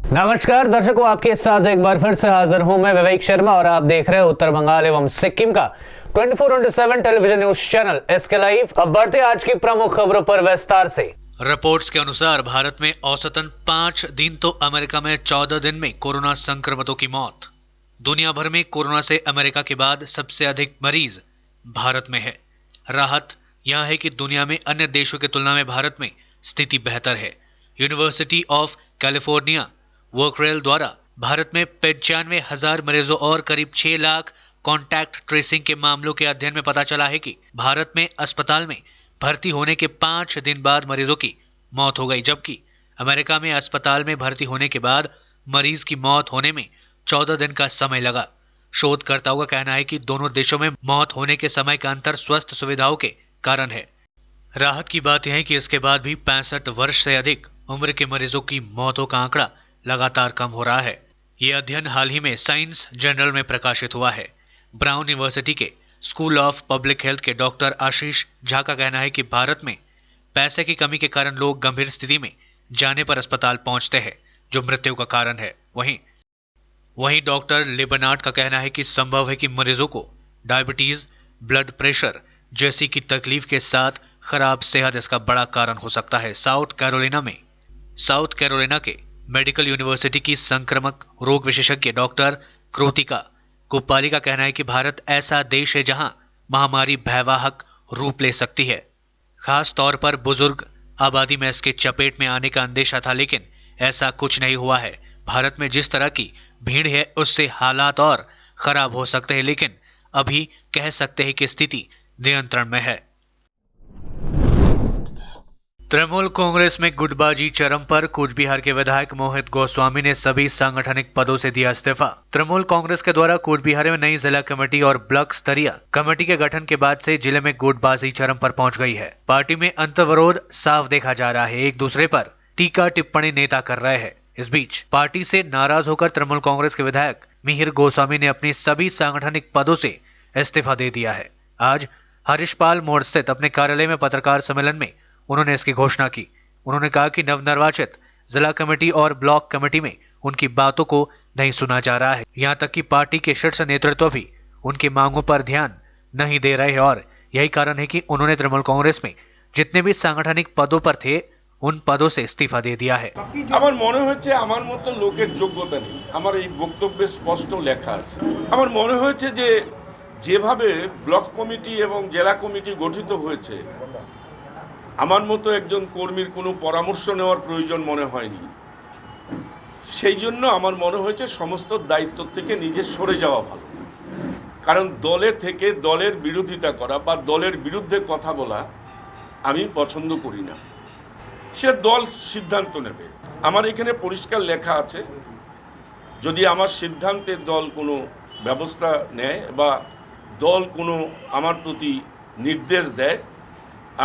नमस्कार दर्शकों, आपके साथ एक बार फिर से हाजिर हूं मैं विवेक शर्मा और आप देख रहे हैं उत्तर बंगाल एवं सिक्किम का 24/7 television news channel SK live. अब बढ़ते आज की प्रमुख खबरों पर विस्तार से। रिपोर्ट्स के अनुसार भारत में औसतन 5 दिन तो अमेरिका में 14 दिन में कोरोना संक्रमितों की मौत। दुनिया भर में कोरोना से अमेरिका के बाद सबसे अधिक मरीज भारत में है। राहत यह है कि दुनिया में अन्य देशों की तुलना में भारत में स्थिति बेहतर है। यूनिवर्सिटी ऑफ कैलिफोर्निया वर्करेल द्वारा भारत में 95,000 मरीजों और करीब 6 लाख कॉन्टैक्ट ट्रेसिंग के मामलों के अध्ययन में पता चला है कि भारत में अस्पताल में भर्ती होने के 5 दिन बाद मरीजों की मौत हो गई, जबकि अमेरिका में अस्पताल में भर्ती होने के बाद मरीज की मौत होने में 14 दिन का समय लगा। शोधकर्ताओं का कहना है कि दोनों देशों में मौत होने के समय का अंतर स्वास्थ्य सुविधाओं के कारण है। राहत की बात यह है कि इसके बाद भी 65 वर्ष से अधिक उम्र के मरीजों की मौतों का आंकड़ा लगातार कम हो रहा है। यह अध्ययन हाल ही में साइंस जर्नल में प्रकाशित हुआ है। ब्राउन यूनिवर्सिटी के स्कूल ऑफ पब्लिक हेल्थ के डॉक्टर आशीष झा का कहना है कि भारत में पैसे की कमी के कारण लोग गंभीर स्थिति में जाने पर अस्पताल पहुंचते हैं, जो मृत्यु का कारण है। वहीं डॉक्टर लिबनाट का कहना है कि संभव है कि मरीजों को डायबिटीज, ब्लड प्रेशर जैसी की तकलीफ के साथ खराब सेहत इसका बड़ा कारण हो सकता है। साउथ कैरोलिना के मेडिकल यूनिवर्सिटी की संक्रामक रोग विशेषज्ञ डॉक्टर कृतिका कुप्पाली का कहना है कि भारत ऐसा देश है जहां महामारी भयावह रूप ले सकती है। खास तौर पर बुजुर्ग आबादी में इसके चपेट में आने का अंदेशा था, लेकिन ऐसा कुछ नहीं हुआ है। भारत में जिस तरह की भीड़ है उससे हालात और खराब हो सकते हैं, लेकिन अभी कह सकते हैं कि स्थिति नियंत्रण में है। तृणमूल कांग्रेस में गुटबाजी चरम पर। कूच बिहार के विधायक मोहित गोस्वामी ने सभी सांगठनिक पदों से दिया इस्तीफा। तृणमूल कांग्रेस के द्वारा कूच बिहार में नई जिला कमेटी और ब्लॉक स्तरीय कमेटी के गठन के बाद से जिले में गुटबाजी चरम पर पहुंच गई है। पार्टी में अंतर्विरोध साफ देखा जा रहा है, एक दूसरे पर टीका टिप्पणी नेता कर रहे हैं। इस बीच पार्टी से नाराज होकर तृणमूल कांग्रेस के विधायक मिहिर गोस्वामी ने अपनी सभी सांगठनिक पदों से इस्तीफा दे दिया है। आज हरीशपाल मोड़ स्थित अपने कार्यालय में पत्रकार सम्मेलन में उन्होंने इसकी घोषणा की। उन्होंने कहा कि नवनिर्वाचित जिला कमेटी और ब्लॉक कमेटी में उनकी बातों को नहीं सुना जा रहा है। यहां तक कि पार्टी के शीर्ष नेतृत्व भी उनकी मांगों पर ध्यान नहीं दे रहे हैं और यही कारण है कि उन्होंने तृणमूल कांग्रेस में जितने भी सांगठनिक पदों पर थे उन पदों से इस्तीफा दे दिया है। আমার মনে হচ্ছে আমার মতো লোকের যোগ্যতা নেই। আমার এই বক্তব্যে স্পষ্ট লেখা আছে। আমার মনে হয়েছে যে যেভাবে ব্লক কমিটি এবং জেলা কমিটি গঠিত হয়েছে, আমার মতো একজন কর্মীর কোনো পরামর্শ নেওয়ার প্রয়োজন মনে হয়নি। সেই জন্য আমার মনে হয়েছে সমস্ত দায়িত্ব থেকে নিজে সরে যাওয়া ভালো। কারণ দলে থেকে দলের বিরোধিতা করা বা দলের বিরুদ্ধে কথা বলা আমি পছন্দ করি না। সে দল সিদ্ধান্ত নেবে। আমার এখানে পরিষ্কার লেখা আছে, যদি আমার সিদ্ধান্তে দল কোনো ব্যবস্থা নেয় বা দল কোনো আমার প্রতি নির্দেশ দেয়,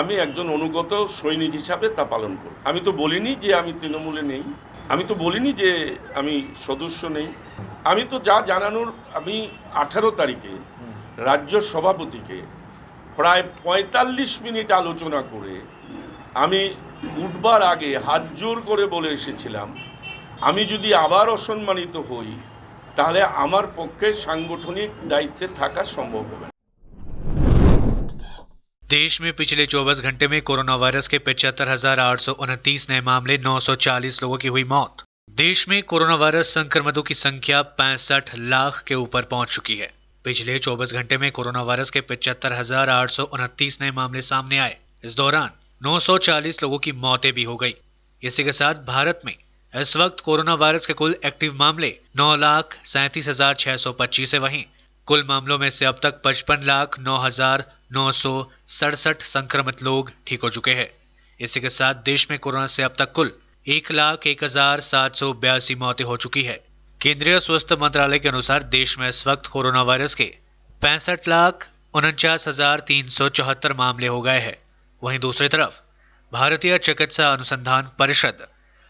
আমি একজন অনুগত সৈনিক হিসাবে তা পালন করব। আমি তো বলিনি যে আমি তৃণমূলে নেই, আমি তো বলিনি যে আমি সদস্য নেই। আমি তো যা জানানোর, আমি 18 তারিখে রাজ্য সভাপতিকে প্রায় 45 মিনিট আলোচনা করে আমি উঠবার আগে হাত জোর করে বলে এসেছিলাম, আমি যদি আবার অসম্মানিত হই তাহলে আমার পক্ষে সাংগঠনিক দায়িত্বে থাকা সম্ভব হবে। देश में पिछले 24 घंटे में कोरोना वायरस के 75,829 नए मामले, 940 लोगों की हुई मौत। देश में कोरोना वायरस संक्रमितों की संख्या 65 लाख के ऊपर पहुंच चुकी है। पिछले 24 घंटे में कोरोना वायरस के 75,829 नए मामले सामने आए। इस दौरान 940 लोगों की मौतें भी हो गई। इसी के साथ भारत में इस वक्त कोरोना वायरस के कुल एक्टिव मामले 9,37,625 है। वहीं कुल मामलों में से अब तक 55,09,967 संक्रमित लोग ठीक हो चुके हैं। इसी के साथ देश में कोरोना से अब तक कुल 1,01,782 मौतें हो चुकी है। केंद्रीय स्वास्थ्य मंत्रालय के अनुसार देश में इस वक्त कोरोना वायरस के 65,49,374 मामले हो गए हैं। वहीं दूसरी तरफ भारतीय चिकित्सा अनुसंधान परिषद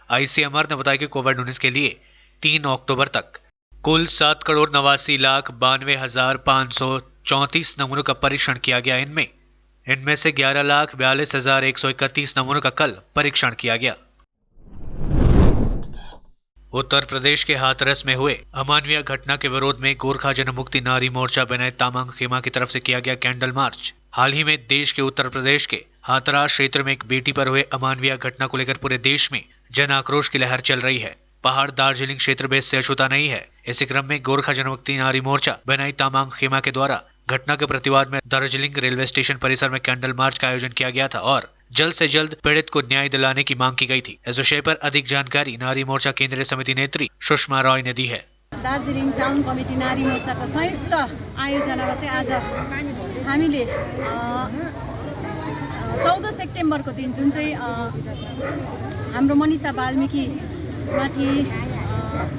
ICMR ने बताया कि कोविड-19 के लिए 3 अक्टूबर तक कुल 7,89,92,534 नमूनों का परीक्षण किया गया। इनमें से 11,42,131 नमूनों का कल परीक्षण किया गया। उत्तर प्रदेश के हाथरस में हुए अमानवीय घटना के विरोध में गोरखा जनमुक्ति नारी मोर्चा बनाए तामांग खेमा की तरफ से किया गया कैंडल मार्च। हाल ही में देश के उत्तर प्रदेश के हाथरस क्षेत्र में एक बेटी पर हुए अमानवीय घटना को लेकर पूरे देश में जन आक्रोश की लहर चल रही है। पहाड़ दार्जिलिंग क्षेत्र में इससे अछूता नहीं है। इसी क्रम में गोरखा जनमुक्ति नारी मोर्चा बनाई तामांग खेमा के द्वारा घटना के प्रतिवाद में दार्जिलिंग रेलवे स्टेशन परिसर में कैंडल मार्च का आयोजन किया गया था और जल्द से जल्द पीड़ित को न्याय दिलाने की मांग की गई थी। इस विषय पर अधिक जानकारी नारी मोर्चा केंद्रीय समिति नेत्री सुषमा रॉय ने दी है। दार्जिलिङ टाउन कमिटी नारी मोर्चाको संयुक्त आयोजनामा चाहिँ आज हामीले 14 सेप्टेम्बरको दिन जुन चाहिँ हाम्रो मनिषा बाल्मीकि माथि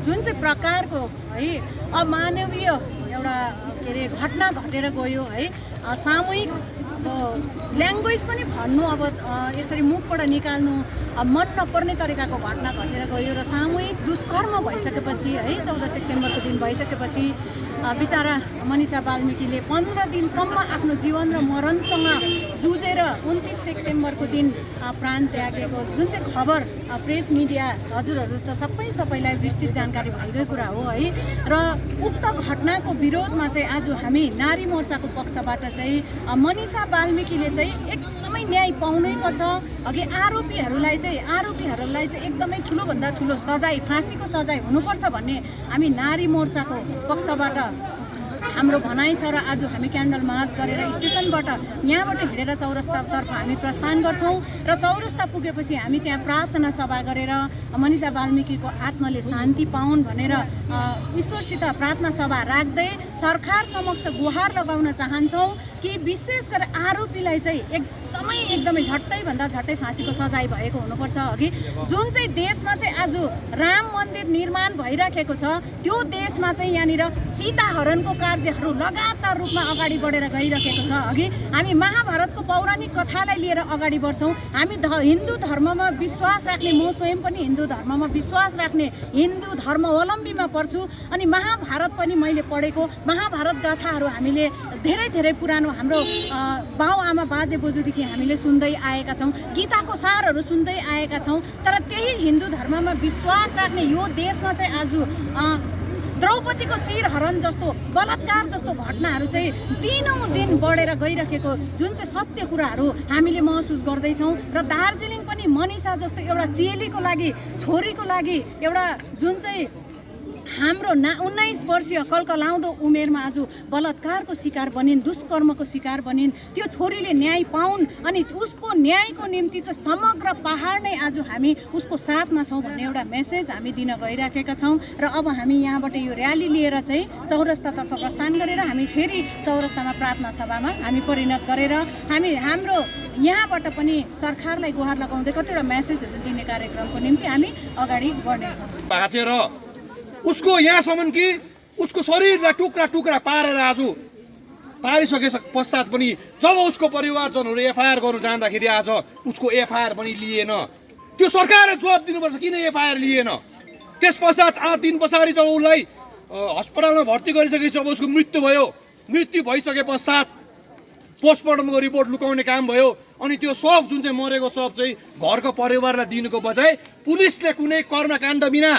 जुन चाहिँ प्रकारको है अमानवीय एउटा के अरे घटना घटेर गयो है, सामूहिक ल्याङ्ग्वेज पनि भन्नु अब यसरी मुखबाट निकाल्नु मन नपर्ने तरिकाको घटना घटेर गयो र सामूहिक दुष्कर्म भइसकेपछि है 14 सेप्टेम्बरको दिन भइसकेपछि बिचारा मनिषा बाल्मीकिले 15 दिनसम्म आफ्नो जीवन र मरणसँग जुझेर 29 सेप्टेम्बरको दिन प्राण त्यागेको जुन चाहिँ खबर प्रेस मिडिया हजुरहरू त सबैलाई विस्तृत जानकारी भएकै कुरा हो है। र उक्त घटनाको विरोधमा चाहिँ आज हामी नारी मोर्चाको पक्षबाट चाहिँ मनिषा बाल्मीकिले चाहिँ एकदमै न्याय पाउनै पर्छ। अघि आरोपीहरूलाई चाहिँ एकदमै ठुलोभन्दा ठुलो सजाय, फाँसीको सजाय हुनुपर्छ भन्ने हामी नारी मोर्चाको पक्षबाट हाम्रो भनाइ छ र आज हामी क्यान्डल मार्च गरेर स्टेसनबाट यहाँबाट हिँडेर चौरस्तातर्फ हामी प्रस्थान गर्छौँ र चौरस्ता पुगेपछि हामी त्यहाँ प्रार्थना सभा गरेर मनिषा बाल्मीकिको आत्माले शान्ति पाउन् भनेर ईश्वरसित प्रार्थना सभा राख्दै सरकार समक्ष गुहार लगाउन चाहन्छौँ कि विशेष गरेर आरोपीलाई चाहिँ एकदमै झट्टैभन्दा झट्टै फाँसीको सजाय भएको हुनुपर्छ। अघि जुन चाहिँ देशमा चाहिँ आज राम मन्दिर निर्माण भइराखेको छ त्यो देशमा चाहिँ यहाँनिर सीताहरणको कार्यहरू लगातार रूपमा अगाडि बढेर गइरहेको छ। अघि हामी महाभारतको पौराणिक कथालाई लिएर अगाडि बढ्छौँ। हामी हिन्दू धर्ममा विश्वास राख्ने, म स्वयं पनि हिन्दू धर्ममा विश्वास राख्ने हिन्दू धर्मावलम्बीमा पर्छु अनि महाभारत पनि मैले पढेको। महाभारत गाथाहरू हामीले धेरै पुरानो हाम्रो बाउ आमा बाजे बोजूदेखि हामीले सुन्दै आएका छौँ, गीताको सारहरू सुन्दै आएका छौँ। तर त्यही हिन्दू धर्ममा विश्वास राख्ने यो देशमा चाहिँ आज द्रौपदीको चिरहरण जस्तो बलात्कार जस्तो घटनाहरू चाहिँ दिनौँ दिन बढेर गइरहेको जुन चाहिँ सत्य कुराहरू हामीले महसुस गर्दैछौँ। र दार्जिलिङ पनि मनिषा जस्तो एउटा चेलीको लागि, छोरीको लागि एउटा जुन चाहिँ हाम्रो 19 वर्षीय कलकलाउँदो उमेरमा आज बलात्कारको शिकार बनिन्, दुष्कर्मको शिकार बनिन्, त्यो छोरीले न्याय पाउन् अनि उसको न्यायको निम्ति चाहिँ समग्र पहाड नै आज हामी उसको साथमा छौँ भन्ने एउटा मेसेज हामी दिन गइराखेका छौँ। र अब हामी यहाँबाट यो र्याली लिएर चाहिँ चौरस्तातर्फ प्रस्थान गरेर हामी फेरि चौरस्तामा प्रार्थना सभामा हामी परिणत गरेर हामी हाम्रो यहाँबाट पनि सरकारलाई गुहार लगाउँदै कतिवटा मेसेजहरू दिने कार्यक्रमको निम्ति हामी अगाडि बढ्नेछौँ। बाँचेर उसको यहाँसम्म कि उसको शरीरलाई टुक्रा टुक्रा पारेर आज पारिसके पश्चात पनि जब उसको परिवारजनहरू एफआइआर गर्नु जाँदाखेरि आज उसको एफआइआर पनि लिएन। त्यो सरकारले जवाब दिनुपर्छ किन एफआइआर लिएन। त्यस पश्चात 8 दिन पछाडि जब उसलाई अस्पतालमा भर्ती गरिसकेपछि जब उसको मृत्यु भइसके पश्चात पोस्टमार्टमको रिपोर्ट लुकाउने काम भयो अनि त्यो शव जुन चाहिँ मरेको शव चाहिँ घरको परिवारलाई दिनुको बजाय पुलिसले कुनै कर्मकाण्ड बिना,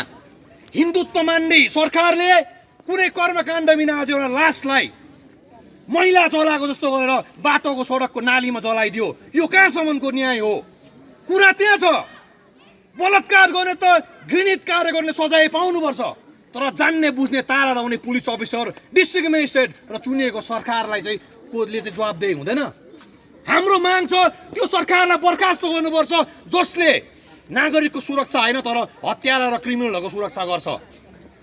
हिन्दुत्व मान्ने सरकारले कुनै कर्मकाण्ड बिना आज एउटा लासलाई मैला जलाएको जस्तो गरेर बाटोको सडकको नालीमा जलाइदियो। यो कहाँसम्मको न्याय हो? कुरा त्यहाँ छ। बलात्कार गर्ने त घृणित कार्य गर्ने सजाय पाउनुपर्छ, तर जान्ने बुझ्ने तारा लाउने पुलिस अफिसर, डिस्ट्रिक्ट मेजिस्ट्रेट र चुनिएको सरकारलाई चाहिँ कोले चाहिँ जवाबदेही हुँदैन। हाम्रो माग छ त्यो सरकारलाई बर्खास्त गर्नुपर्छ जसले नागरिकको सुरक्षा होइन तर हत्यारा र क्रिमिनलहरूको सुरक्षा गर्छ।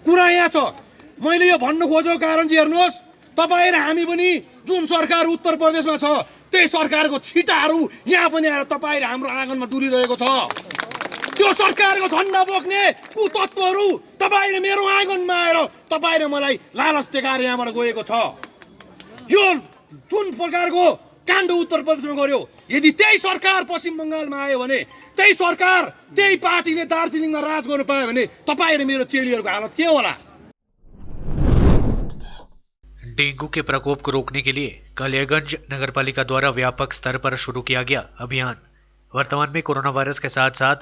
कुरा यहाँ छ। मैले यो भन्नु खोजेको कारण चाहिँ हेर्नुहोस्, तपाईँ र हामी पनि जुन सरकार उत्तर प्रदेशमा छ त्यही सरकारको छिटाहरू यहाँ पनि आएर तपाईँ र हाम्रो आँगनमा डुलिरहेको छ। त्यो सरकारको झन्डा बोक्ने कुतत्वहरू तपाईँ र मेरो आँगनमा आएर तपाईँ र मलाई लालच देखाएर यहाँबाट गएको छ। यो जुन प्रकारको काण्ड उत्तर प्रदेशमा गर्यो, यदि त्यही सरकार पश्चिम बङ्गालमा आयो भने, त्यही सरकार त्यही पार्टीले दार्जिलिङमा राज गर्नु पायो भने तपाईँ र मेरो चेलीहरूको हालत के होला? डेंगू के प्रकोप को रोकने के लिए कालियागंज नगरपालिका द्वारा व्यापक स्तर पर शुरू किया गया अभियान। वर्तमान में कोरोना वायरस के साथ साथ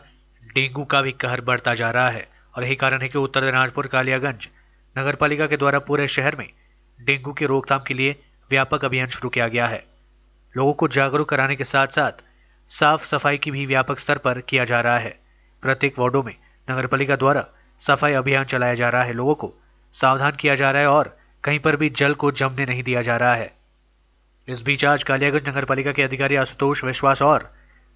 डेंगू का भी कहर बढ़ता जा रहा है और यही कारण है कि उत्तर दिनाजपुर कालियागंज नगर पालिका के द्वारा पूरे शहर में डेंगू की रोकथाम के लिए व्यापक अभियान शुरू किया गया है। लोगों को जागरूक कराने के साथ साथ साफ सफाई की भी व्यापक स्तर पर किया जा रहा है। प्रत्येक वार्डों में नगर पालिका द्वारा सफाई अभियान चलाया जा रहा है। लोगों को सावधान किया जा रहा है और कहीं पर भी जल को जमने नहीं दिया जा रहा है। इस बीच आज कालियागंज नगर पालिका के अधिकारी आशुतोष विश्वास और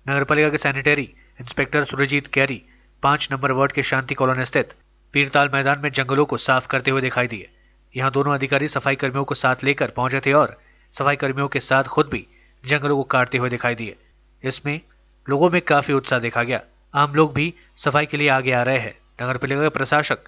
नगर पालिका के सैनिटरी इंस्पेक्टर सुरजीत कैरी 5 नंबर वार्ड के शांति कॉलोनी स्थित पीरताल मैदान में जंगलों को साफ करते हुए दिखाई दिए। यहाँ दोनों अधिकारी सफाई कर्मियों को साथ लेकर पहुंचे थे और सफाई कर्मियों के साथ खुद भी जंगलों को काटते हुए दिखाई दिए। इसमें लोगों में काफी उत्साह देखा गया। आम लोग भी सफाई के लिए आगे आ रहे हैं। नगर पालिका के प्रशासक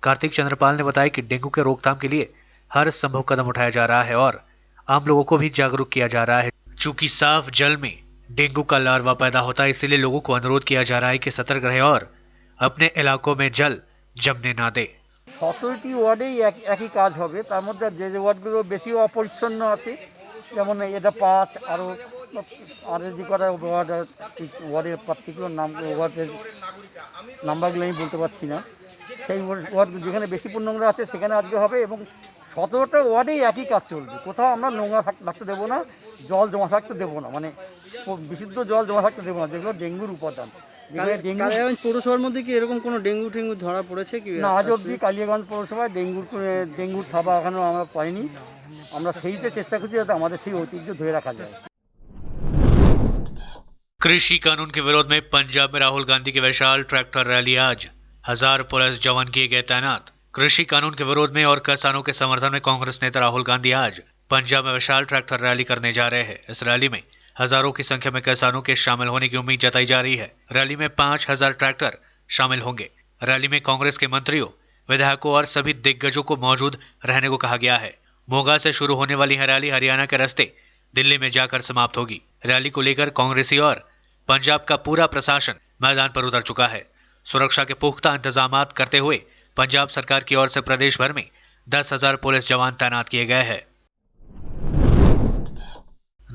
कार्तिक चंद्रपाल ने बताया कि डेंगू के रोकथाम के लिए हर संभव कदम उठाया जा रहा है और आम लोगों को भी जागरूक किया जा रहा है। चूंकि साफ जल में डेंगू का लार्वा पैदा होता है, इसलिए लोगों को अनुरोध किया जा रहा है कि सतर्क रहे और अपने इलाकों में जल जमने ना दे। 17টি ওয়ার্ডেই একই কাজ হবে। তার মধ্যে যে ওয়ার্ডগুলো বেশি অপরিচ্ছন্ন আছে, যেমন এটা 5 আর যে কটা ওয়ার্ডের পার্টিকুলার ওয়ার্ডের নাম্বারগুলো আমি বলতে পারছি না, সেই ওয়ার্ড যেখানে বেশি নোংরা আছে সেখানে আজকে হবে এবং 17টা ওয়ার্ডেই একই কাজ চলবে। কোথাও আমরা নোংরা থাকতে দেবো না, জল জমা থাকতে দেবো না, মানে বিশুদ্ধ জল জমা থাকতে দেবো না, যেগুলো ডেঙ্গুর উপাদান। কালিয়াগঞ্জ পৌরসভার মধ্যে কি এরকম কোনো ডেঙ্গু ধরা পড়েছে কি? না, আজ অবধি কালিয়াগঞ্জ পৌরসভায় ডেঙ্গুর থাবা এখনও আমরা পাইনি। আমরা সেইতে চেষ্টা করছি যাতে আমাদের সেই ঐতিহ্য ধরে রাখা যায়। कृषि कानून के विरोध में पंजाब में राहुल गांधी की विशाल ट्रैक्टर रैली। आज 1000 पुलिस जवान किए गए तैनात। कृषि कानून के विरोध में और किसानों के समर्थन में कांग्रेस नेता राहुल गांधी आज पंजाब में विशाल ट्रैक्टर रैली करने जा रहे हैं। इस रैली में हजारों की संख्या में किसानों के शामिल होने की उम्मीद जताई जा रही है। रैली में 5000 ट्रैक्टर शामिल होंगे। रैली में कांग्रेस के मंत्रियों, विधायकों और सभी दिग्गजों को मौजूद रहने को कहा गया है। मोगा से शुरू होने वाली यह रैली हरियाणा के रास्ते दिल्ली में जाकर समाप्त होगी। रैली को लेकर कांग्रेसी और पंजाब का पूरा प्रशासन मैदान पर उतर चुका है। सुरक्षा के पुख्ता इंतजाम करते हुए पंजाब सरकार की ओर से प्रदेश भर में 10,000 पुलिस जवान तैनात किए गए हैं।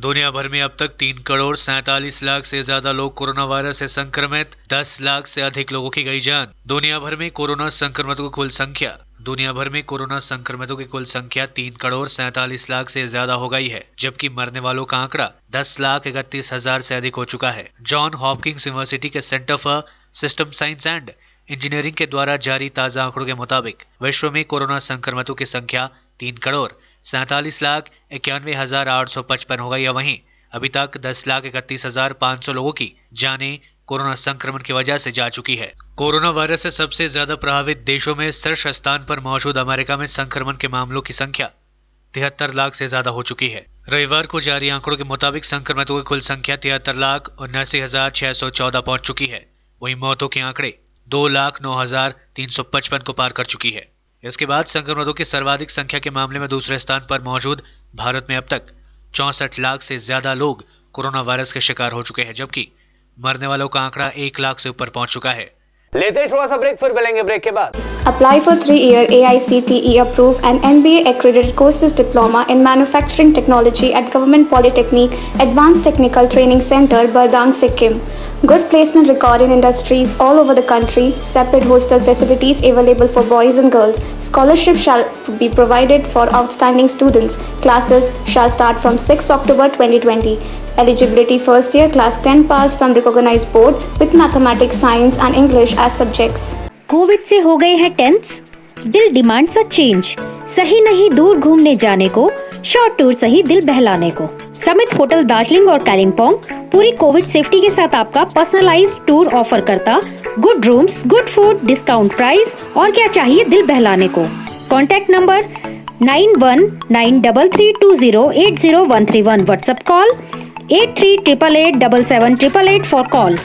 दुनिया भर में अब तक 3,47 लाख से ज्यादा लोग कोरोना वायरस से संक्रमित, 10 लाख से अधिक लोगों की गई जान। दुनिया भर में कोरोना संक्रमितों की कुल संख्या 3,47 लाख से ज्यादा हो गई है, जबकि मरने वालों का आंकड़ा 10,31,000 से अधिक हो चुका है। जॉन हॉपकिंस यूनिवर्सिटी के centre for system science and engineering के द्वारा जारी ताजा आंकड़ों के मुताबिक विश्व में कोरोना संक्रमितों की संख्या 3,47,91,855 हो गई है। वहीं अभी तक 10,31,500 लोगों की जानें कोरोना संक्रमण की वजह से जा चुकी है। कोरोना वायरस से सबसे ज्यादा प्रभावित देशों में शीर्ष स्थान पर मौजूद अमेरिका में संक्रमण के मामलों की संख्या 73 लाख से ज्यादा हो चुकी है। रविवार को जारी आंकड़ों के मुताबिक संक्रमितों की कुल संख्या 73,79,614 पहुंच चुकी है। वहीं मौतों के आंकड़े 2,09,355 को पार कर चुकी है। इसके बाद संक्रमितों की सर्वाधिक संख्या के मामले में दूसरे स्थान पर मौजूद भारत में अब तक 64 लाख से ज्यादा लोग कोरोना वायरस के शिकार हो चुके हैं, जबकि मरने वालों का आंकड़ा 1 लाख से ऊपर पहुंच चुका है। लेते हैं थोड़ा सा ब्रेक, फिर मिलेंगे ब्रेक के बाद। Apply for 3-year AICTE approved and NBA accredited courses diploma in manufacturing technology at Government Polytechnic Advanced Technical Training Center, Bardang, Sikkim. Good placement record in industries all over the country. Separate hostel facilities available for boys and girls. Scholarship shall be provided for outstanding students. Classes shall start from 6 October 2020. Eligibility first year class 10 pass from recognized board with mathematics, science and English as subjects. Covid से हो गए हैं tense, दिल demands a change. सही नहीं दूर घूमने जाने को, शॉर्ट टूर सही दिल बहलाने को। समित होटल दार्जिलिंग और कालिम्पोंग पूरी कोविड सेफ्टी के साथ आपका पर्सनलाइज्ड टूर ऑफर करता। Good rooms, good food, discount price और क्या चाहिए दिल बहलाने को। Contact number 919332080131। WhatsApp call 8388877888 for call.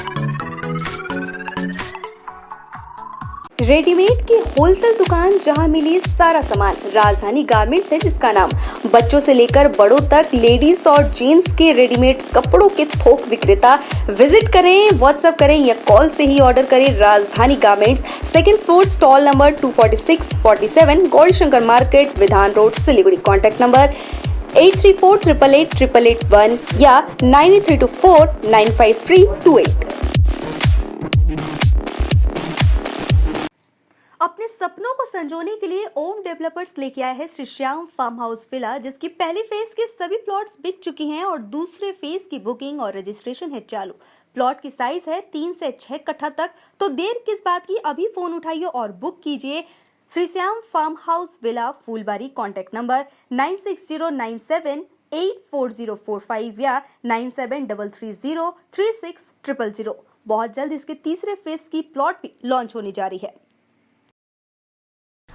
Readymade की होलसेल दुकान जहां मिली सारा सामान, राजधानी गारमेंट्स है जिसका नाम। बच्चों से लेकर बड़ों तक लेडीज और जेंट्स के रेडीमेड कपड़ों के थोक विक्रेता। विजिट करें, व्हाट्सएप करें या कॉल से ही ऑर्डर करें। राजधानी garments, 2nd floor, stall number 246-47, Gaurishankar market, विधान रोड, सिलीगुड़ी। कॉन्टैक्ट नंबर 8348888881 या 9832495328। सपनों को संजोने के लिए ओम डेवलपर्स लेके आया है Shri Shyam farm house villa, जिसकी पहली फेज के सभी प्लॉट्स बिक चुकी हैं और दूसरे फेज की बुकिंग और रजिस्ट्रेशन है चालू। प्लॉट की साइज है 3 से 6 कट्ठा तक, तो देर किस बात की, अभी फोन उठाइए और बुक कीजिए। Shri Shyam farm house villa, Phulbari. Contact number 9609784045 या 9733036000। बहुत जल्द इसके तीसरे फेज की प्लॉट भी लॉन्च होने जा रही है।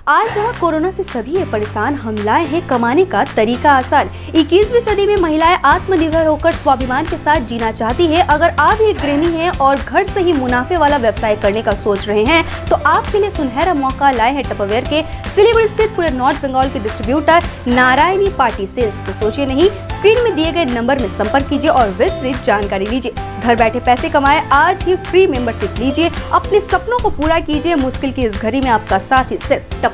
आज जहां कोरोना से सभी है परेशान, हम लाए हैं कमाने का तरीका आसान। 21वीं सदी में महिलाएं आत्मनिर्भर होकर स्वाभिमान के साथ जीना चाहती है। अगर आप एक गृहिणी हैं और घर से ही मुनाफे वाला व्यवसाय करने का सोच रहे हैं, तो आपके लिए सुनहरा मौका लाए हैं टपरवेयर के सिलीगुड़ी स्थित पूरे नॉर्थ बंगाल के डिस्ट्रीब्यूटर नारायणी पार्टी सेल्स। तो सोचिए नहीं, स्क्रीन में दिए गए नंबर में संपर्क कीजिए और विस्तृत जानकारी लीजिए। घर बैठे पैसे कमाए, आज ही फ्री मेंबरशिप लीजिए, अपने सपनों को पूरा कीजिए। मुश्किल की इस घड़ी में आपका साथ ही सिर्फ टपरवेयर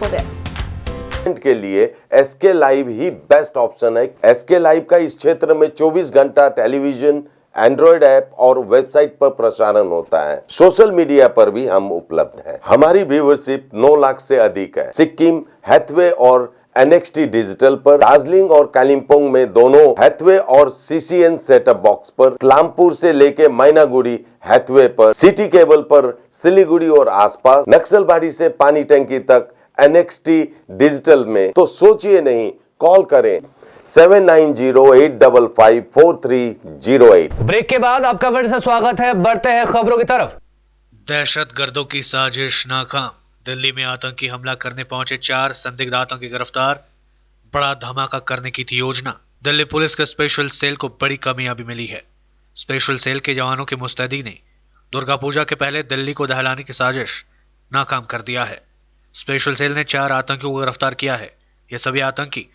के लिए एसके लाइव ही बेस्ट ऑप्शन है। एसके लाइव का इस क्षेत्र में 24 घंटा टेलीविजन, एंड्रॉइड ऐप और वेबसाइट पर प्रसारण होता है। सोशल मीडिया पर भी हम उपलब्ध हैं। हमारी व्यूवरशिप 9 लाख से अधिक है। सिक्किम, हैथवे और NXT डिजिटल पर, दार्जिलिंग और कालिम्पोंग में दोनों हैथवे और CCN सेटअप बॉक्स पर, तलामपुर से लेके मैनागुड़ी हैथवे पर, सिटी केबल पर सिलीगुड़ी और आसपास, नक्सलबाड़ी से पानी टंकी तक NXT डिजिटल में। तो सोचिए नहीं, कॉल करें 7908554308। ब्रेक के बाद आपका फिर से स्वागत है। बढ़ते हैं खबरों की तरफ। दहशतगर्दों की साजिश नाकाम। दिल्ली में आतंकी हमला करने पहुंचे 4 संदिग्ध आतंकी गिरफ्तार। बड़ा धमाका करने की थी योजना। दिल्ली पुलिस के स्पेशल सेल को बड़ी कामयाबी मिली है। स्पेशल सेल के जवानों की मुस्तैदी ने दुर्गा पूजा के पहले दिल्ली को दहलाने की साजिश नाकाम कर दिया है। स्पेशल सेल ने 4 आतंकियों को गिरफ्तार किया है। ये सभी आतंकी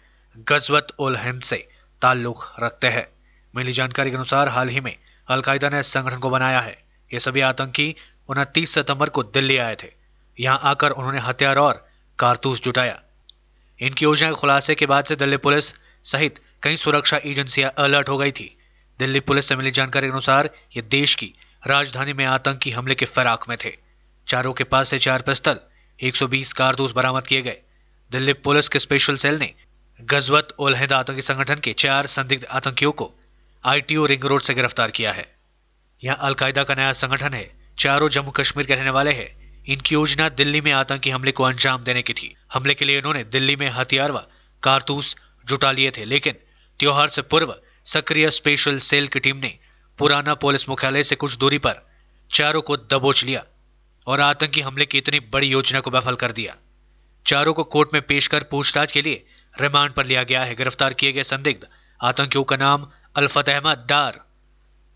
गजवत उल हिंद से ताल्लुक रखते हैं। मिली जानकारी के अनुसार हाल ही में अलकायदा ने इस संगठन को बनाया है। ये सभी आतंकी 29 सितंबर को दिल्ली आए थे। यहां आकर उन्होंने हथियार और कारतूस जुटाया। इनकी योजना के खुलासे के बाद से दिल्ली पुलिस सहित कई सुरक्षा एजेंसियां अलर्ट हो गई थी। दिल्ली पुलिस से मिली जानकारी के अनुसार ये देश की राजधानी में आतंकी हमले के फिराक में थे। चारों के पास से 4 पिस्टल, 120 कारतूस बरामद किए गए। दिल्ली पुलिस के स्पेशल सेल ने गजवत उल हिंद आतंकी संगठन के 4 संदिग्ध आतंकियों को ITO रिंग रोड से गिरफ्तार किया है। यह अलकायदा का नया संगठन है। चारों जम्मू कश्मीर के रहने वाले हैं। इनकी योजना दिल्ली में आतंकी हमले को अंजाम देने की थी। हमले के लिए इन्होंने दिल्ली में हथियार व कारतूस जुटा लिए थे, लेकिन त्योहार से पूर्व सक्रिय स्पेशल सेल की टीम ने पुराना पुलिस मुख्यालय से कुछ दूरी पर चारों को दबोच लिया और आतंकी हमले की इतनी बड़ी योजना को विफल कर दिया। चारों को कोर्ट में पेश कर पूछताछ के लिए रिमांड पर लिया गया है। गिरफ्तार किए गए संदिग्ध आतंकियों का नाम अल्फत अहमद डार,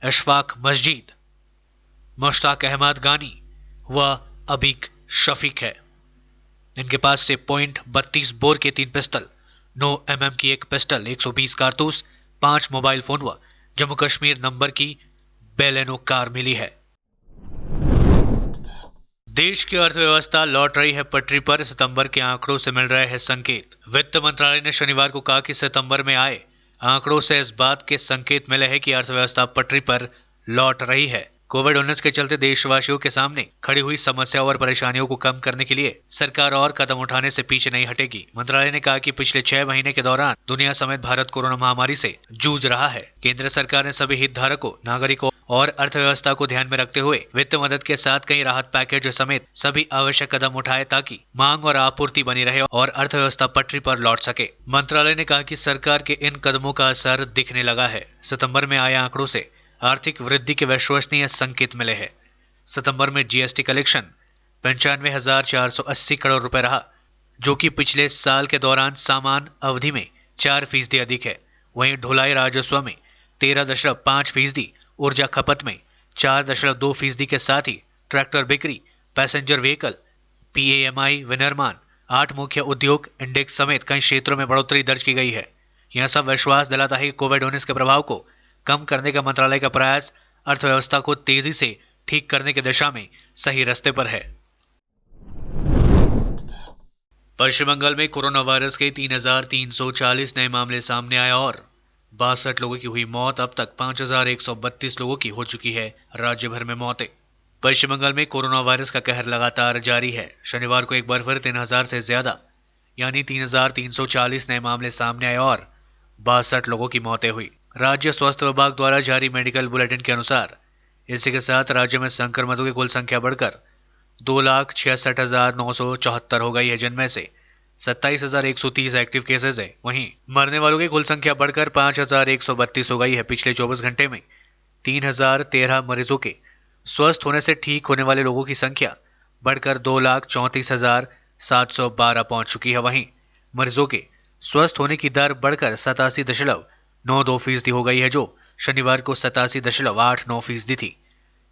इशफाक मस्जिद, मुश्ताक अहमद गानी व अबीक शफीक है। इनके पास से .32 बोर के 3 पिस्टल, 9 mm की 1 पिस्टल, 120 कारतूस, 5 मोबाइल फोन व जम्मू कश्मीर नंबर की बेलेनो कार मिली है। देश की अर्थव्यवस्था लौट रही है पटरी पर। सितंबर के आंकड़ों से मिल रहे हैं संकेत। वित्त मंत्रालय ने शनिवार को कहा कि सितंबर में आए आंकड़ों से इस बात के संकेत मिले हैं कि अर्थव्यवस्था पटरी पर लौट रही है। कोविड-19 के चलते देशवासियों के सामने खड़ी हुई समस्याओं और परेशानियों को कम करने के लिए सरकार और कदम उठाने से पीछे नहीं हटेगी। मंत्रालय ने कहा कि पिछले 6 महीने के दौरान दुनिया समेत भारत कोरोना महामारी से जूझ रहा है। केंद्र सरकार ने सभी हितधारकों, नागरिकों और अर्थव्यवस्था को ध्यान में रखते हुए वित्त मदद के साथ कई राहत पैकेज समेत सभी आवश्यक कदम उठाए ताकि मांग और आपूर्ति बनी रहे और अर्थव्यवस्था पटरी पर लौट सके। मंत्रालय ने कहा कि सरकार के इन कदमों का असर दिखने लगा है। सितंबर में आए आंकड़ों से आर्थिक वृद्धि के विश्वसनीय संकेत मिले हैं। सितंबर में GST कलेक्शन 95,480 करोड़ रुपए रहा, जो कि पिछले साल के दौरान समान अवधि में 4% अधिक है। वहीं ढुलाई राजस्व में 13.5%, ऊर्जा खपत में 4.2% के साथ ही ट्रैक्टर बिक्री, पैसेंजर व्हीकल, PAMI विनिर्माण, 8 मुख्य उद्योग इंडेक्स समेत कई क्षेत्रों में बढ़ोतरी दर्ज की गई है। यह सब विश्वास दिलाता है कि कोविड-19 के प्रभाव को कम करने का मंत्रालय का प्रयास अर्थव्यवस्था को तेजी से ठीक करने की दिशा में सही रास्ते पर है। पश्चिम बंगाल में कोरोना वायरस के 3,340 नए मामले सामने आए और 62 लोगों की हुई मौत। अब तक 5,132 लोगों की हो चुकी है राज्य भर में मौतें। पश्चिम बंगाल में कोरोना वायरस का कहर लगातार जारी है। शनिवार को एक बार फिर 3000 से ज्यादा यानी 3340 नए मामले सामने आए और 62 लोगों की मौतें हुई। राज्य स्वास्थ्य विभाग द्वारा जारी मेडिकल बुलेटिन के अनुसार इसी के साथ राज्य में संक्रमितों की कुल संख्या बढ़कर 2,66,974 हो गई है, जिनमें से 27,130 एक्टिव केसेस है। वहीं मरने वालों की कुल संख्या बढ़कर 5,132 हो गई है। पिछले 24 घंटे में 3,013 मरीजों के स्वस्थ होने से ठीक होने वाले लोगों की संख्या बढ़कर 2,34,712 पहुंच चुकी है। वहीं मरीजों के स्वस्थ होने की दर बढ़कर 87.92% हो गई है, जो शनिवार को 87.89% थी।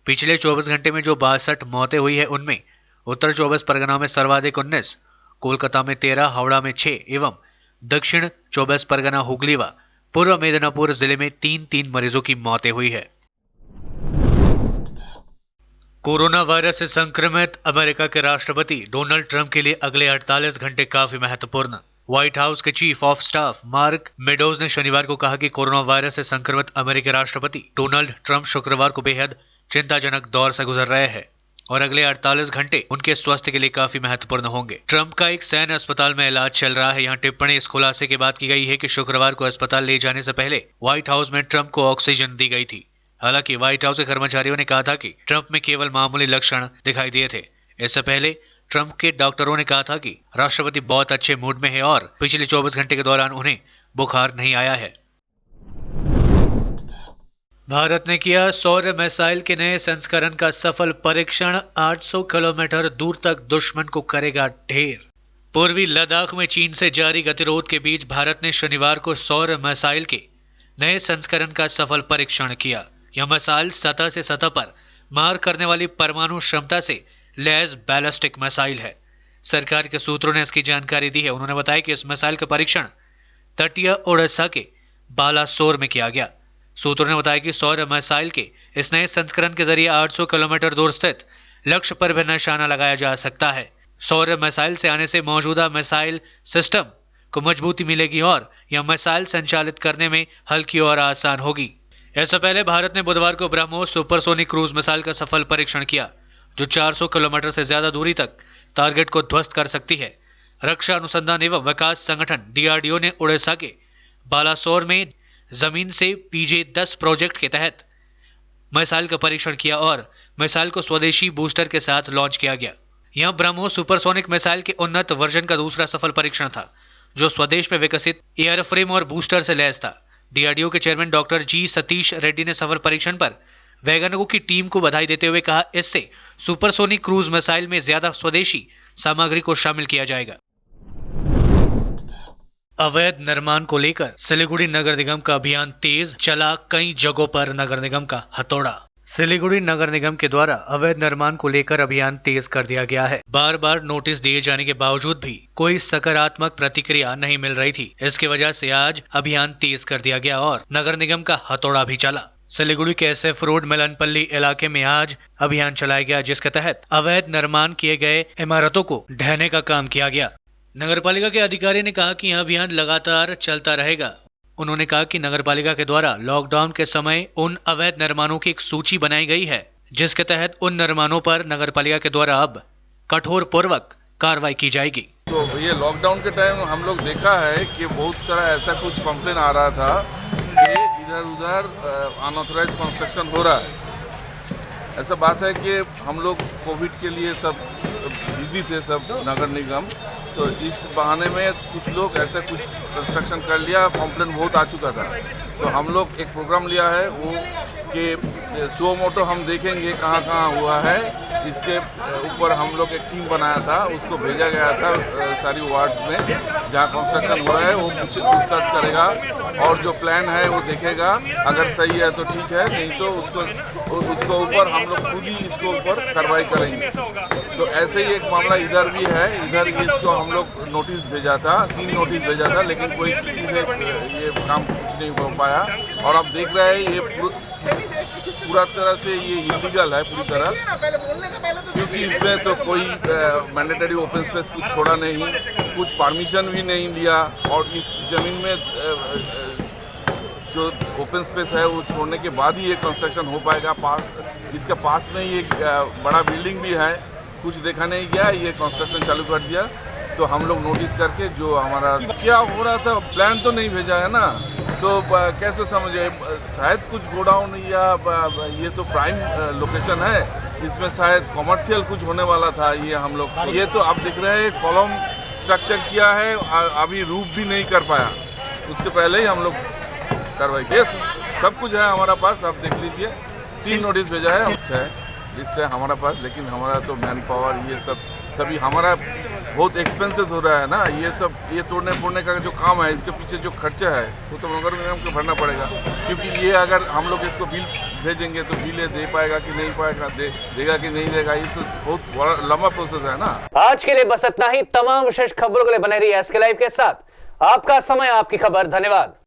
पिछले 24 घंटे में जो 62 मौतें हुई है उनमें उत्तर 24 परगना में सर्वाधिक 19, कोलकाता में 13, हावड़ा में 6 एवं दक्षिण 24 परगना, हुगली व पूर्व मेदिनीपुर जिले में 3 मरीजों की मौतें हुई है। कोरोना वायरस से संक्रमित अमेरिका के राष्ट्रपति डोनाल्ड ट्रंप के लिए अगले 48 घंटे काफी महत्वपूर्ण। व्हाइट हाउस के chief of staff mark meadows ने शनिवार को कहा कि कोरोना वायरस से संक्रमित अमेरिकी राष्ट्रपति डोनाल्ड ट्रंप शुक्रवार को बेहद चिंताजनक दौर से गुजर रहे हैं और अगले 48 घंटे उनके स्वास्थ्य के लिए काफी महत्वपूर्ण होंगे। ट्रंप का एक सैन्य अस्पताल में इलाज चल रहा है। यहाँ टिप्पणी इस खुलासे के बाद की गई है कि शुक्रवार को अस्पताल ले जाने से पहले व्हाइट हाउस में ट्रंप को ऑक्सीजन दी गई थी। हालांकि व्हाइट हाउस के कर्मचारियों ने कहा था कि ट्रंप में केवल मामूली लक्षण दिखाई दिए थे। इससे पहले ट्रंप के डॉक्टरों ने कहा था कि राष्ट्रपति बहुत अच्छे मूड में है और पिछले 24 घंटे के दौरान उन्हें बुखार नहीं आया है। भारत ने किया सौर मिसाइल के नए संस्करण का सफल परीक्षण। 800 किलोमीटर दूर तक दुश्मन को करेगा ढेर। पूर्वी लद्दाख में चीन से जारी गतिरोध के बीच भारत ने शनिवार को सौर मिसाइल के नए संस्करण का सफल परीक्षण किया। यह मिसाइल सतह से सतह पर मार करने वाली परमाणु क्षमता से लैस बैलिस्टिक मिसाइल है। सरकार के सूत्रों ने इसकी जानकारी दी है। उन्होंने बताया कि इस मिसाइल का परीक्षण तटीय ओडिशा के बालासोर में किया गया। सूत्रों ने बताया कि सौर मिसाइल के इस नए संस्करण के जरिए 800 किलोमीटर दूर स्थित लक्ष्य पर भी निशाना लगाया जा सकता है। सौर मिसाइल से आने से मौजूदा मिसाइल सिस्टम को मजबूती मिलेगी और यह मिसाइल संचालित करने में हल्की और आसान होगी। इससे पहले भारत ने बुधवार को ब्रह्मोस सुपरसोनिक क्रूज मिसाइल का सफल परीक्षण किया, जो 400 किलोमीटर से ज्यादा दूरी तक टारगेट को ध्वस्त कर सकती है। रक्षा अनुसंधान एवं विकास संगठन DRDO ने उड़ीसा के बालासोर में जमीन से PJ-10 प्रोजेक्ट के तहत मिसाइल का परीक्षण किया और मिसाइल को स्वदेशी बूस्टर के साथ लॉन्च किया गया। यह ब्रह्मोस सुपरसोनिक मिसाइल के उन्नत वर्जन का दूसरा सफल परीक्षण था, जो स्वदेश में विकसित एयरफ्रेम और बूस्टर से लैस था। DRDO के chairman doctor G Satish Reddy ने सफल परीक्षण पर वैज्ञानिकों की टीम को बधाई देते हुए कहा, इससे सुपरसोनिक क्रूज मिसाइल में ज्यादा स्वदेशी सामग्री को शामिल किया जाएगा। अवैध निर्माण को लेकर सिलीगुड़ी नगर निगम का अभियान तेज चला, कई जगहों पर नगर निगम का हथौड़ा। सिलीगुड़ी नगर निगम के द्वारा अवैध निर्माण को लेकर अभियान तेज कर दिया गया है। बार बार नोटिस दिए जाने के बावजूद भी कोई सकारात्मक प्रतिक्रिया नहीं मिल रही थी। इसकी वजह से आज अभियान तेज कर दिया गया और नगर निगम का हथौड़ा भी चला। सिलीगुड़ी के SF रोड मिलनपल्ली इलाके में आज अभियान चलाया गया, जिसके तहत अवैध निर्माण किए गए इमारतों को ढहने का काम किया गया। नगरपालिका के अधिकारी ने कहा कि यह अभियान लगातार चलता रहेगा। उन्होंने कहा कि नगरपालिका के द्वारा लॉकडाउन के समय उन अवैध निर्माणों की एक सूची बनाई गई है, जिसके तहत उन निर्माणों पर नगरपालिका के द्वारा अब कठोर पूर्वक कार्रवाई की जाएगी। तो ये लॉकडाउन के टाइम हम लोग देखा है कि बहुत सारा ऐसा कुछ कंप्लेन आ रहा था कि इधर उधर अनऑथराइज कंस्ट्रक्शन हो रहा है। ऐसा बात है कि हम लोग कोविड के लिए सब बिजी थे, सब नगर निगम, तो इस बहाने में कुछ लोग ऐसा कुछ कंस्ट्रक्शन कर लिया, कंप्लेन बहुत आ चुका था। तो हम लोग एक प्रोग्राम लिया है वो कि सो मोटो हम देखेंगे कहाँ कहाँ हुआ है। इसके ऊपर हम लोग एक टीम बनाया था, उसको भेजा गया था सारी वार्ड्स में जहाँ कंस्ट्रक्शन हो रहा है। वो कुछ पूछताछ करेगा और जो प्लान है वो देखेगा, अगर सही है तो ठीक है, नहीं तो उसको ऊपर हम लोग खुद ही इसको ऊपर कार्रवाई करेंगे। तो ऐसे ही एक मामला इधर भी है। इधर इसको हम लोग नोटिस भेजा था, 3 नोटिस भेजा था, लेकिन कोई किसी से ये काम कुछ नहीं हो पाया। और आप देख रहे हैं ये पूरा तरह से ये इलीगल है पूरी तरह, क्योंकि इसमें तो कोई मैंडेटरी ओपन स्पेस कुछ छोड़ा नहीं, कुछ परमिशन भी नहीं लिया। और इस ज़मीन में जो ओपन स्पेस है वो छोड़ने के बाद ही ये कंस्ट्रक्शन हो पाएगा। इसके पास में ही एक बड़ा बिल्डिंग भी है, कुछ देखा नहीं गया, ये कंस्ट्रक्शन चालू कर दिया। तो हम लोग नोटिस करके जो हमारा क्या हो रहा था, प्लान तो नहीं भेजा है ना, तो कैसे समझे, शायद कुछ गोडाउन या ये तो प्राइम लोकेशन है, इसमें शायद कमर्शियल कुछ होने वाला था। ये हम लोग ये तो आप दिख रहे हैं कॉलम स्ट्रक्चर किया है, अभी रूफ भी नहीं कर पाया, उसके पहले ही हम लोग कार्रवाई। यस, सब कुछ है हमारा पास, आप देख लीजिए। 3 नोटिस भेजा है, लिस्ट है हमारा पास, लेकिन हमारा तो मैन पावर ये सब सभी हमारा बहुत एक्सपेंसेस हो रहा है ना, ये सब ये तोड़ने फोड़ने का जो काम है, इसके पीछे जो खर्चा है वो तो नगर निगम को भरना पड़ेगा, क्योंकि ये अगर हम लोग इसको बिल भेजेंगे तो बिल दे पाएगा कि नहीं पाएगा, देगा कि नहीं देगा, ये तो बहुत बड़ा लंबा प्रोसेस है ना। आज के लिए बस इतना ही। तमाम विशेष खबरों के लिए बने रहिए SK लाइव के साथ। आपका समय, आपकी खबर। धन्यवाद।